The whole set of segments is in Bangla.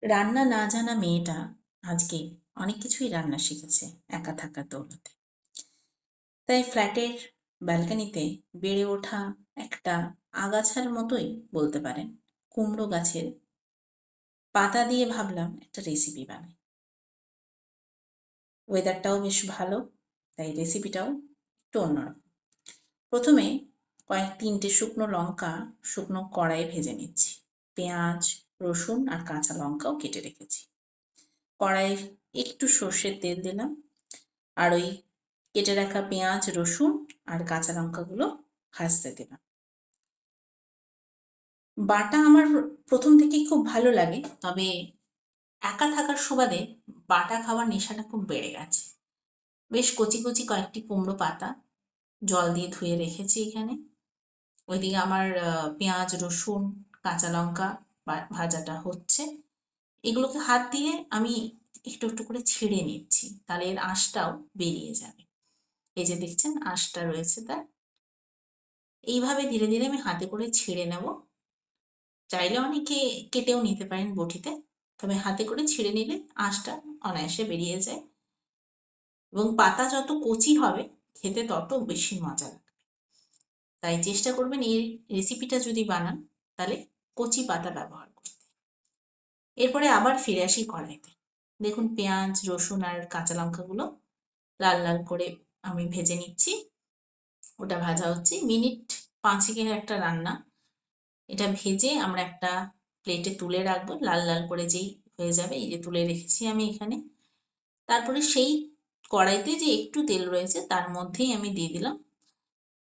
রান্না না জানা মেয়েটা আজকে অনেক কিছুই রান্না শিখেছে একা থাকার দৌলতে। তাই ফ্ল্যাটের ব্যালকনিতে বেড়ে ওঠা একটা আগাছার মতোই বলতে পারেন কুমড়ো গাছের পাতা দিয়ে ভাবলাম একটা রেসিপি বানাই। ওয়েদারটাও বেশ ভালো, তাই রেসিপিটাও একটু অন্যরকম। প্রথমে তিনটে শুকনো লঙ্কা শুকনো কড়াইয়ে ভেজে নিচ্ছি। পেঁয়াজ, রসুন আর কাঁচা লঙ্কাও কেটে রেখেছি। কড়াইয়ে একটু সর্ষের তেল দিলাম, আর ওই কেটে রাখা পেঁয়াজ, রসুন আর কাঁচা লঙ্কাগুলো ভাজতে দিলাম। বাটা আমার প্রথম থেকেই খুব ভালো লাগে, তবে একা থাকার সুবাদে বাটা খাওয়ার নেশাটা খুব বেড়ে গেছে। বেশ কচি কচি কয়েকটি কুমড়ো পাতা জল দিয়ে ধুয়ে রেখেছি এখানে। ওইদিকে আমার পেঁয়াজ, রসুন, কাঁচা লঙ্কা ভাজাটা হচ্ছে। এগুলোকে হাত দিয়ে আমি একটু একটু করে ছিঁড়ে নিচ্ছি, তাহলে এর আঁশটাও বেরিয়ে যাবে। এই যে দেখছেন আঁশটা রয়েছে তার। এইভাবে ধীরে ধীরে আমি হাতে করে ছিঁড়ে নেব। চাইলে অনেকে কেটেও নিতে পারেন বটিতে, তবে হাতে করে ছিঁড়ে নিলে আঁশটা অনায়াসে বেরিয়ে যায়, এবং পাতা যত কচি হবে খেতে তত বেশি মজা লাগবে। তাই চেষ্টা করবেন এই রেসিপিটা যদি বানান তাহলে কচি পাতা ব্যবহার করতে। এরপরে আবার ফিরে আসি কড়াইতে। দেখুন পেঁয়াজ, রসুন আর কাঁচা লঙ্কাগুলো লাল লাল করে আমি ভেজে নিচ্ছি। ওটা ভাজা হচ্ছে, মিনিট 5-এর একটা রান্না। এটা ভেজে আমরা একটা প্লেটে তুলে রাখবো, লাল লাল করে যেই হয়ে যাবে, এই যে তুলে রেখেছি আমি এখানে। তারপরে সেই কড়াইতে যে একটু তেল রয়েছে তার মধ্যেই আমি দিয়ে দিলাম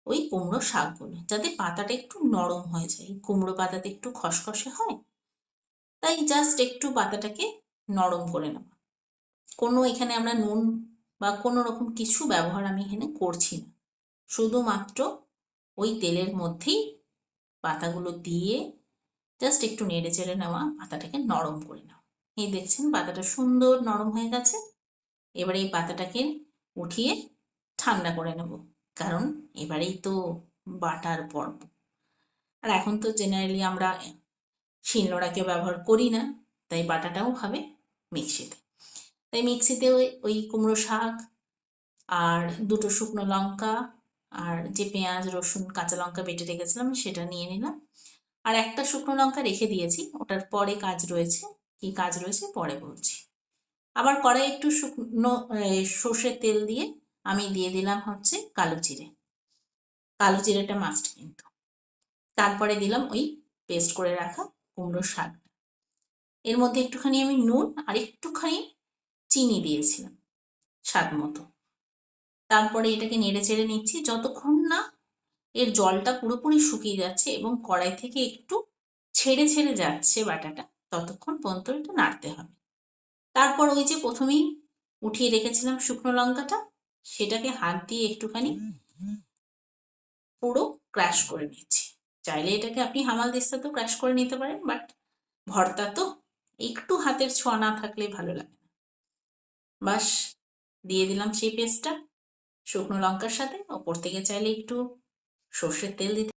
ওই কুমড়ো শাকগুলো, যাতে পাতাটা একটু নরম হয়ে যায়। কুমড়ো পাতাতে একটু খসখসে হয়, তাই জাস্ট একটু পাতাটাকে নরম করে নেওয়া। কোনো এখানে আমরা নুন বা কোনো রকম কিছু ব্যবহার আমি এখানে করছি না, শুধুমাত্র ওই তেলের মধ্যেই পাতাগুলো দিয়ে জাস্ট একটু নেড়ে চেড়ে নেওয়া, পাতাটাকে নরম করে নেওয়া। এই দেখছেন পাতাটা সুন্দর নরম হয়ে গেছে। এবারে এই পাতাটাকে উঠিয়ে ঠান্ডা করে নেব, কারণ এবারেই তো বাটার পর্ব। আর এখন তো জেনারেলি আমরা শিলনোড়াকে ব্যবহার করি না, তাই বাটাটাও হবে মিক্সিতে। তাই মিক্সিতে ওই কুমড়ো শাক আর দুটো শুকনো লঙ্কা আর যে পেঁয়াজ, রসুন, কাঁচা লঙ্কা বেটে রেখেছিলাম সেটা নিয়ে নিলাম। আর একটা শুকনো লঙ্কা রেখে দিয়েছি, ওটার পরে কাজ রয়েছে। কি কাজ রয়েছে পরে বলছি। আবার কড়াই একটু শুকনো সর্ষের তেল দিয়ে আমি দিয়ে দিলাম হচ্ছে কালো জিরে। কালো জিরেটা মাস্ট কিন্তু। তারপরে দিলাম ওই পেস্ট করে রাখা কুমড়ো শাক। এর মধ্যে একটুখানি আমি নুন আর একটুখানি চিনি দিয়েছিলাম স্বাদ মতো। তারপরে এটাকে নেড়ে চেড়ে নিচ্ছি যতক্ষণ না এর জলটা পুরোপুরি শুকিয়ে যাচ্ছে এবং কড়াই থেকে একটু ছেড়ে ছেড়ে যাচ্ছে বাটাটা, ততক্ষণ পর্যন্ত এটা নাড়তে হবে। তারপর ওই যে প্রথমেই উঠিয়ে রেখেছিলাম শুকনো লঙ্কাটা, সেটাকে হাত দিয়ে একটুখানি পুরো ক্র্যাশ করে নিচ্ছি। চাইলে এটাকে আপনি হামাল দিস্তাতেও ক্র্যাশ করে নিতে পারেন, বাট ভর্তা তো একটু হাতের ছোঁয়া না থাকলে ভালো লাগে না। বাস, দিয়ে দিলাম সেই পেস্টটা শুকনো লঙ্কার সাথে। ওপর থেকে চাইলে একটু সর্ষের তেল দিতে